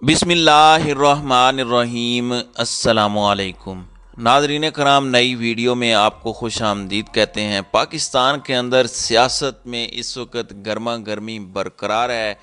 बिस्मिल्लाहिर्रहमानिर्रहीम। अस्सलामुअलैकुम नाज़रीन कराम, नई वीडियो में आपको खुश आमदीद कहते हैं। पाकिस्तान के अंदर सियासत में इस वक्त गर्मा गर्मी बरकरार है।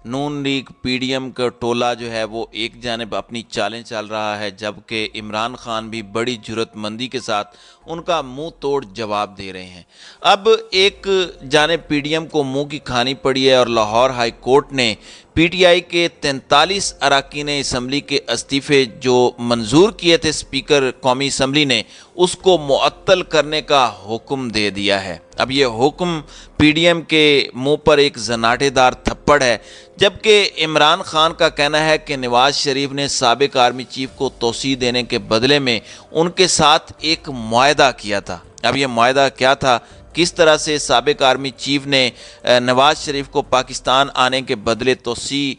नून लीग पीडीएम का टोला जो है वो एक जानिब अपनी चालें चल रहा है, जबकि इमरान खान भी बड़ी जुरतमंदी के साथ उनका मुंह तोड़ जवाब दे रहे हैं। अब एक जानिब पीडीएम को मुंह की खानी पड़ी है और लाहौर हाई कोर्ट ने पीटीआई के 43 अरकान असम्बली के इस्तीफ़े जो मंजूर किए थे स्पीकर कौमी असम्बली ने, उसको मुअत्तल करने का हुक्म दे दिया है। अब ये हुक्म पीडीएम के मुंह पर एक जनाटेदार थप्पड़ है, जबकि इमरान खान का कहना है कि नवाज शरीफ ने साबिक आर्मी चीफ को तोसी देने के बदले में उनके साथ एक मुआहदा किया था। अब ये मुआहदा क्या था, किस तरह से साबिक आर्मी चीफ ने नवाज शरीफ को पाकिस्तान आने के बदले तोसी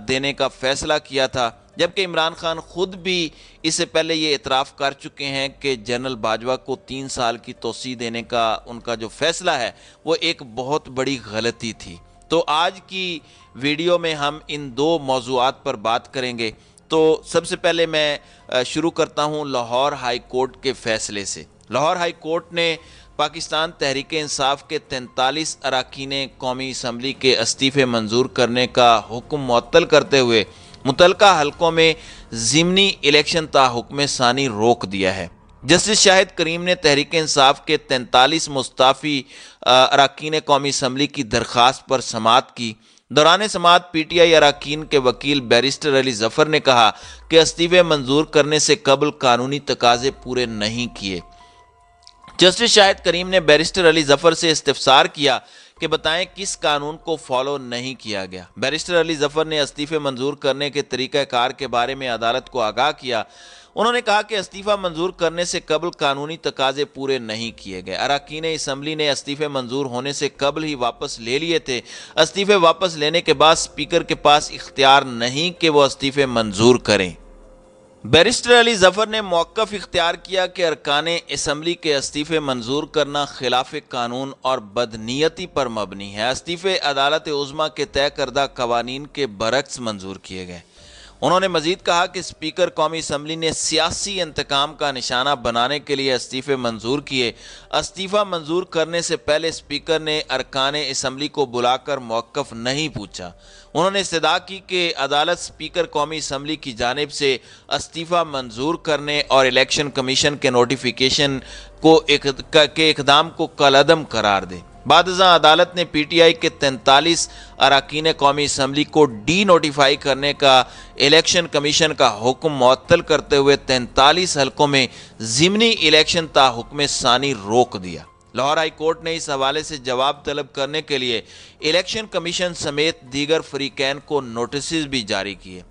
देने का फैसला किया था, जबकि इमरान खान खुद भी इससे पहले ये इतराफ़ कर चुके हैं कि जनरल बाजवा को 3 साल की तोसी देने का उनका जो फैसला है वो एक बहुत बड़ी गलती थी। तो आज की वीडियो में हम इन दो मौज़ूआत पर बात करेंगे। तो सबसे पहले मैं शुरू करता हूँ लाहौर हाई कोर्ट के फ़ैसले से। लाहौर हाई कोर्ट ने पाकिस्तान तहरीक इंसाफ के 43 अरकान कौमी असम्बली के इस्तीफ़े मंजूर करने का हुक्म मुअत्तल करते हुए मुतलका हलकों में ज़िमनी इलेक्शन ताहुक्म सानी रोक दिया है। जस्टिस शाहिद करीम ने तहरीक इंसाफ के 43 मुस्ताफ़ी अरकान कौमी असम्बली की दरख्वास्त पर समाअत की। दौरान समाअत पीटीआई अरकान के वकील बैरिस्टर अली जफ़र ने कहा कि इस्तीफ़े मंजूर करने से कबल कानूनी तकाजे पूरे नहीं किए। जस्टिस शाहिद करीम ने बैरिस्टर अली जफ़र से इस्तिफ़सार किया कि बताएं किस कानून को फॉलो नहीं किया गया। बैरिस्टर अली जफ़र ने इस्तीफ़े मंजूर करने के तरीक़ाकार के बारे में अदालत को आगाह किया। उन्होंने कहा कि इस्तीफ़ा मंजूर करने से कबल कानूनी तकाजे पूरे नहीं किए गए। अरकान असम्बली ने इस्तीफ़े मंजूर होने से कबल ही वापस ले लिए थे। इस्तीफ़े वापस लेने के बाद स्पीकर के पास इख्तियार नहीं कि वो इस्तीफ़े मंजूर करें। बैरिस्टर अली जफ़र ने मौक़िफ़ इख्तियार किया कि अरकान असम्बली के इस्तीफ़े मंजूर करना खिलाफ कानून और बदनीयती पर मबनी है। इस्तीफ़े अदालत उज़्मा के तय करदा कवानीन के बरक्स मंजूर किए गए। उन्होंने मज़ीद कहा कि स्पीकर कौमी असम्बली ने सियासी इंतकाम का निशाना बनाने के लिए इस्तीफ़े मंजूर किए। इस्तीफ़ा मंजूर करने से पहले स्पीकर ने अरकान असम्बली को बुलाकर मौक़िफ़ नहीं पूछा। उन्होंने इस्तदा की कि अदालत स्पीकर कौमी असम्बली की जानिब से इस्तीफ़ा मंजूर करने और इलेक्शन कमीशन के नोटिफिकेशन के इक़दाम को कलअदम करार दे। बादशाह अदालत ने पीटीआई के 43 अरकान कौमी असम्बली को डी नोटिफाई करने का इलेक्शन कमीशन का हुक्म मुअत्तल करते हुए 43 हलकों में ज़िमनी इलेक्शन ताहुक्म सानी रोक दिया। लाहौर हाई कोर्ट ने इस हवाले से जवाब तलब करने के लिए इलेक्शन कमीशन समेत दीगर फरीकैन को नोटिस भी जारी किए।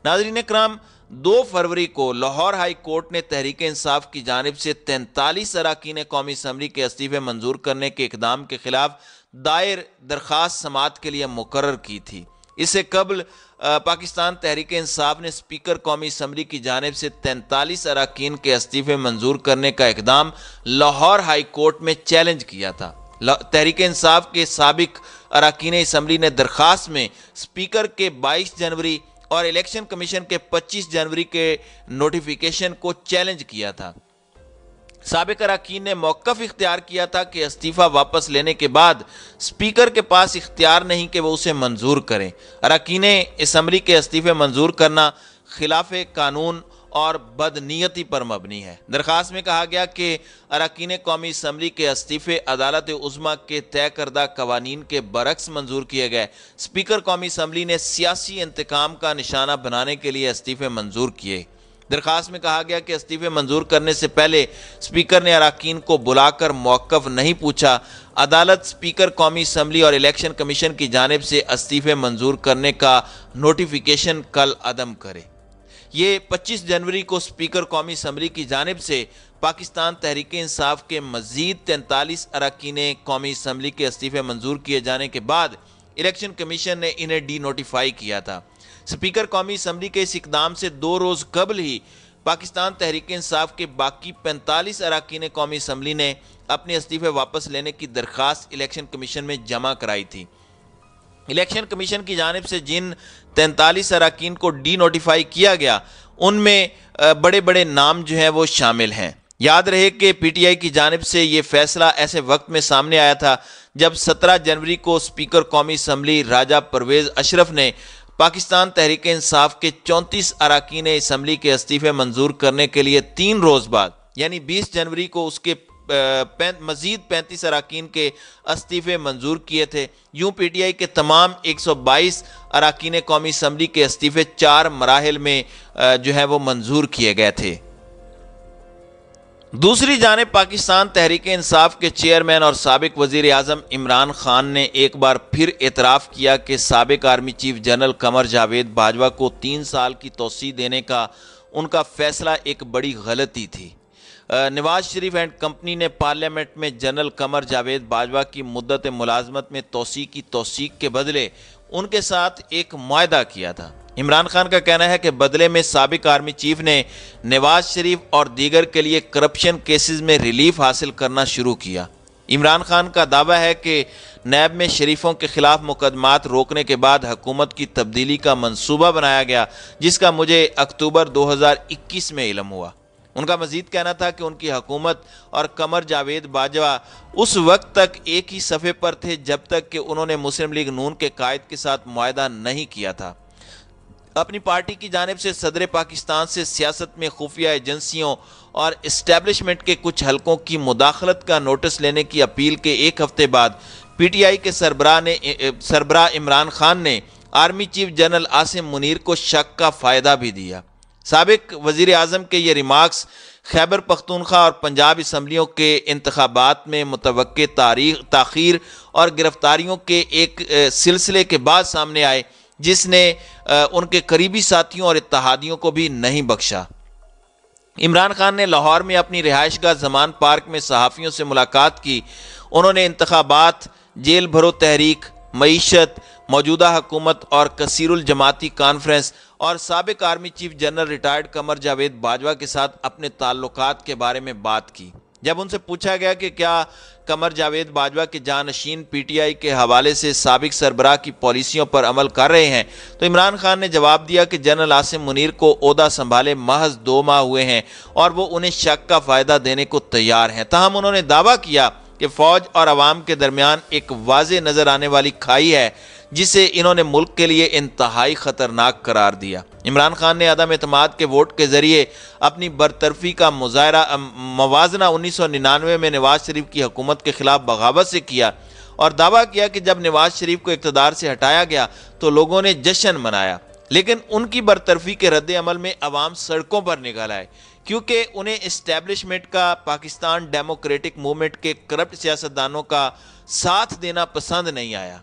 नाज़रीन कराम, 2 फरवरी को लाहौर हाई कोर्ट ने तहरीक इंसाफ की जानिब से 43 अरकान कौमी असम्बली के इस्तीफ़े मंजूर करने के इक़दाम के खिलाफ दायर दरख्वास्त समाअत के लिए मुकर्रर की थी। इससे कबल पाकिस्तान तहरीक इंसाफ ने स्पीकर कौमी असम्बली की जानिब से 43 अरकान के इस्तीफ़े मंजूर करने का इक़दाम लाहौर हाई कोर्ट में चैलेंज किया था। तहरीक इंसाफ के साबिक अरकान असम्बली ने दरख्वास्त में स्पीकर के 22 जनवरी और इलेक्शन कमीशन के 25 जनवरी के नोटिफिकेशन को चैलेंज किया था। साबिक अरकान ने मौक़िफ़ इख्तियार किया था कि इस्तीफ़ा वापस लेने के बाद स्पीकर के पास इख्तियार नहीं कि वो उसे मंजूर करें। अरकान असम्बली के इस्तीफ़े मंजूर करना खिलाफ कानून और बदनीयती पर मबनी है। दरख्वास्त में कहा गया कि अरकान कौमी असम्बली के इस्तीफ़े अदालत उज़्मा के तय करदा कवानीन के बरक्स मंजूर किए गए। स्पीकर कौमी असम्बली ने सियासी इंतकाम का निशाना बनाने के लिए इस्तीफ़े मंजूर किए। दरख्वास्त में कहा गया कि इस्तीफ़े मंजूर करने से पहले स्पीकर ने अरकान को बुलाकर मौक़िफ़ नहीं पूछा। अदालत स्पीकर कौमी असम्बली और इलेक्शन कमीशन की जानिब से इस्तीफ़े मंजूर करने का नोटिफिकेशन कल अदम करे। ये 25 जनवरी को स्पीकर कौमी असम्बली की जानिब से पाकिस्तान तहरीक इंसाफ के मज़ीद 43 अरकान कौमी असम्बली के इस्तीफ़े मंजूर किए जाने के बाद इलेक्शन कमीशन ने इन्हें डी नोटिफाई किया था। स्पीकर कौमी असम्बली के इस इक़दाम से 2 रोज़ कबल ही पाकिस्तान तहरीक इंसाफ के बाकी 45 अरकान कौमी असम्बली ने अपने इस्तीफ़े वापस लेने की दरख्वास्त इलेक्शन कमीशन में जमा कराई थी। الیکشن کمیشن کی جانب سے جن 43 اراکین کو ڈی نوٹیفائی کیا گیا ان میں بڑے بڑے نام جو ہیں وہ شامل ہیں۔ یاد رہے کہ پی ٹی آئی کی جانب سے یہ فیصلہ ایسے وقت میں سامنے آیا تھا جب 17 جنوری کو اسپیکر قومی اسمبلی راجہ پرویز اشرف نے پاکستان تحریک انصاف کے 34 اراکین اسمبلی کے استعفے منظور کرنے کے لیے 3 روز بعد یعنی 20 جنوری کو اس کے مزید 35 اراکین کے استعفے منظور کیے تھے۔ یوں پی ٹی آئی کے تمام 122 اراکین قومی اسمبلی کے استعفے 4 مراحل میں جو ہے وہ منظور کیے گئے تھے۔ دوسری جانب پاکستان تحریک انصاف کے چیئرمین اور سابق وزیر اعظم عمران خان نے ایک بار پھر اعتراف کیا کہ سابق army chief general Qamar Javed Bajwa کو 3 سال کی توسیع دینے کا ان کا فیصلہ ایک بڑی غلطی تھی۔ نواز شریف اینڈ کمپنی نے پارلیمنٹ میں جنرل قمر جاوید باجوہ کی مدت ملازمت میں توسیع کی توثیق کے بدلے ان کے ساتھ ایک معاہدہ کیا تھا۔ عمران خان کا کہنا ہے کہ بدلے میں سابق آرمی چیف نے نواز شریف اور دیگر کے لیے کرپشن کیسز میں ریلیف حاصل کرنا شروع کیا۔ عمران خان کا دعویٰ ہے کہ نیب میں شریفوں کے خلاف مقدمات روکنے کے بعد حکومت کی تبدیلی کا منصوبہ بنایا گیا جس کا مجھے اکتوبر 2021 میں علم ہوا۔ ان کا مزید کہنا تھا کہ ان کی حکومت اور قمر جاوید باجوہ اس وقت تک ایک ہی صفحے پر تھے جب تک کہ انہوں نے مسلم لیگ نون کے قائد کے ساتھ معاہدہ نہیں کیا تھا۔ اپنی پارٹی کی جانب سے صدر پاکستان سے سیاست میں خفیہ ایجنسیوں اور اسٹیبلشمنٹ کے کچھ حلقوں کی مداخلت کا نوٹس لینے کی اپیل کے ایک ہفتے بعد پی ٹی آئی کے سربراہ عمران خان نے army chief general Asim Munir کو شک کا فائدہ بھی دیا۔ سابق وزیر اعظم کے یہ ریمارکس خیبر پختونخوا اور پنجاب اسمبلیوں کے انتخابات میں متوقع تاخیر اور گرفتاریوں کے ایک سلسلے کے بعد سامنے آئے جس نے ان کے قریبی ساتھیوں اور اتحادیوں کو بھی نہیں بخشا۔ عمران خان نے لاہور میں اپنی رہائش گاہ زمان پارک میں صحافیوں سے ملاقات کی۔ انہوں نے انتخابات، جیل بھرو تحریک، معیشت، موجودہ حکومت اور کثیر الجماعتی کانفرنس اور سابق army chief general retired Qamar Javed Bajwa کے ساتھ اپنے تعلقات کے بارے میں بات کی۔ جب ان سے پوچھا گیا کہ کیا قمر جاوید باجوہ کے جانشین پی ٹی آئی کے حوالے سے سابق سربراہ کی پالیسیوں پر عمل کر رہے ہیں تو عمران خان نے جواب دیا کہ جنرل عاصم منیر کو عہدہ سنبھالے محض 2 ماہ ہوئے ہیں اور وہ انہیں شک کا فائدہ دینے کو تیار ہیں۔ تاہم انہوں نے دعویٰ کیا کہ فوج اور عوام کے درمیان ایک واضح نظر آنے والی کھائی ہے جسے انہوں نے ملک کے لیے انتہائی خطرناک قرار دیا۔ عمران خان نے عدم اعتماد کے ووٹ کے ذریعے اپنی برطرفی کا موازنہ 1999 میں نواز شریف کی حکومت کے خلاف بغاوت سے کیا اور دعویٰ کیا کہ جب نواز شریف کو اقتدار سے ہٹایا گیا تو لوگوں نے جشن منایا، لیکن ان کی برطرفی کے رد عمل میں عوام سڑکوں پر نکل آئے کیونکہ انہیں اسٹیبلشمنٹ کا، پاکستان ڈیموکریٹک موومنٹ کے کرپٹ سیاستدانوں کا ساتھ دینا پسند نہیں آیا۔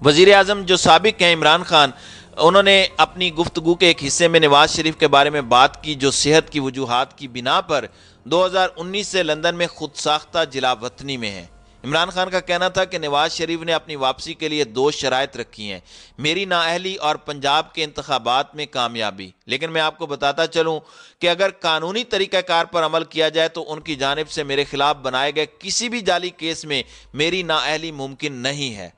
وزیر اعظم جو سابق ہیں عمران خان، انہوں نے اپنی گفتگو کے ایک حصے میں نواز شریف کے بارے میں بات کی جو صحت کی وجوہات کی بنا پر 2019 سے لندن میں خود ساختہ جلا وطنی میں ہے۔ عمران خان کا کہنا تھا کہ نواز شریف نے اپنی واپسی کے لیے 2 شرائط رکھی ہیں، میری نااہلی اور پنجاب کے انتخابات میں کامیابی۔ لیکن میں آپ کو بتاتا چلوں کہ اگر قانونی طریقہ کار پر عمل کیا جائے تو ان کی جانب سے میرے خلاف بنائے گئے کسی بھی جعلی کیس میں میری نااہلی ممکن نہیں ہے۔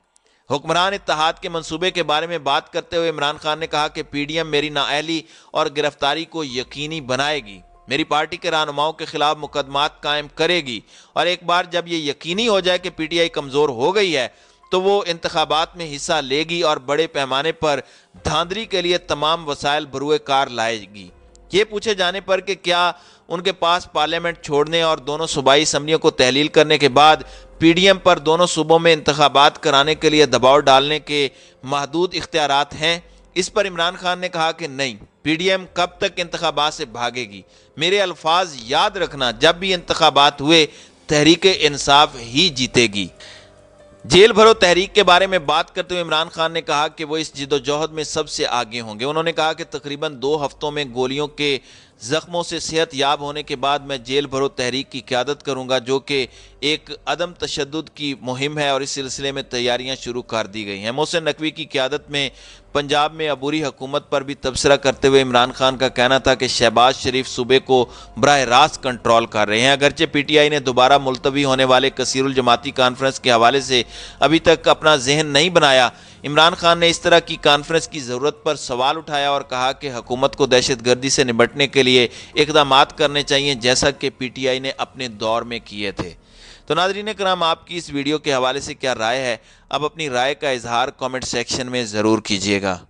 حکمران اتحاد کے منصوبے کے بارے میں بات کرتے ہوئے عمران خان نے کہا کہ پی ڈی ایم میری نااہلی اور گرفتاری کو یقینی بنائے گی، میری پارٹی کے رہنماؤں کے خلاف مقدمات قائم کرے گی اور ایک بار جب یہ یقینی ہو جائے کہ پی ٹی آئی کمزور ہو گئی ہے تو وہ انتخابات میں حصہ لے گی اور بڑے پیمانے پر دھاندلی کے لیے تمام وسائل بروئے کار لائے گی۔ یہ پوچھے جانے پر کہ کیا ان کے پاس پارلیمنٹ چھوڑنے اور دونوں صوبائی اسمبلیوں کو تحلیل کرنے کے بعد پی ڈی ایم پر دونوں صوبوں میں انتخابات کرانے کے لیے دباؤ ڈالنے کے محدود اختیارات ہیں، اس پر عمران خان نے کہا کہ نہیں، پی ڈی ایم کب تک انتخابات سے بھاگے گی؟ میرے الفاظ یاد رکھنا، جب بھی انتخابات ہوئے تحریک انصاف ہی جیتے گی۔ جیل بھرو تحریک کے بارے میں بات کرتے ہوئے عمران خان نے کہا کہ وہ اس جدوجہد میں سب سے آگے ہوں گے۔ انہوں نے کہا کہ تقریباً 2 ہفتوں میں گولیوں کے ज़ख्मों से सेहत याब होने के बाद मैं जेल भरो तहरीक की क़यादत करूँगा, जो कि एक अदम तशद्दुद की मुहिम है और इस सिलसिले में तैयारियाँ शुरू कर दी गई हैं। मोहसिन नकवी की क़यादत में पंजाब में अबूरी हुकूमत पर भी तबसरा करते हुए इमरान खान का कहना था कि शहबाज शरीफ सूबे को बराह रास्त कंट्रोल कर रहे हैं। अगरचे PTI ने दोबारा मुलतवी होने वाले कसीरुल जमाती कॉन्फ्रेंस के हवाले से अभी तक अपना जहन नहीं बनाया, इमरान खान ने इस तरह की कॉन्फ्रेंस की ज़रूरत पर सवाल उठाया और कहा कि हुकूमत को दहशत गर्दी से निपटने के लिए इक़दामात करने चाहिए, जैसा कि PTI ने अपने दौर में किए थे। तो नाज़रीन कराम, आपकी इस वीडियो के हवाले से क्या राय है? अब अपनी राय का इजहार कमेंट सेक्शन में ज़रूर कीजिएगा।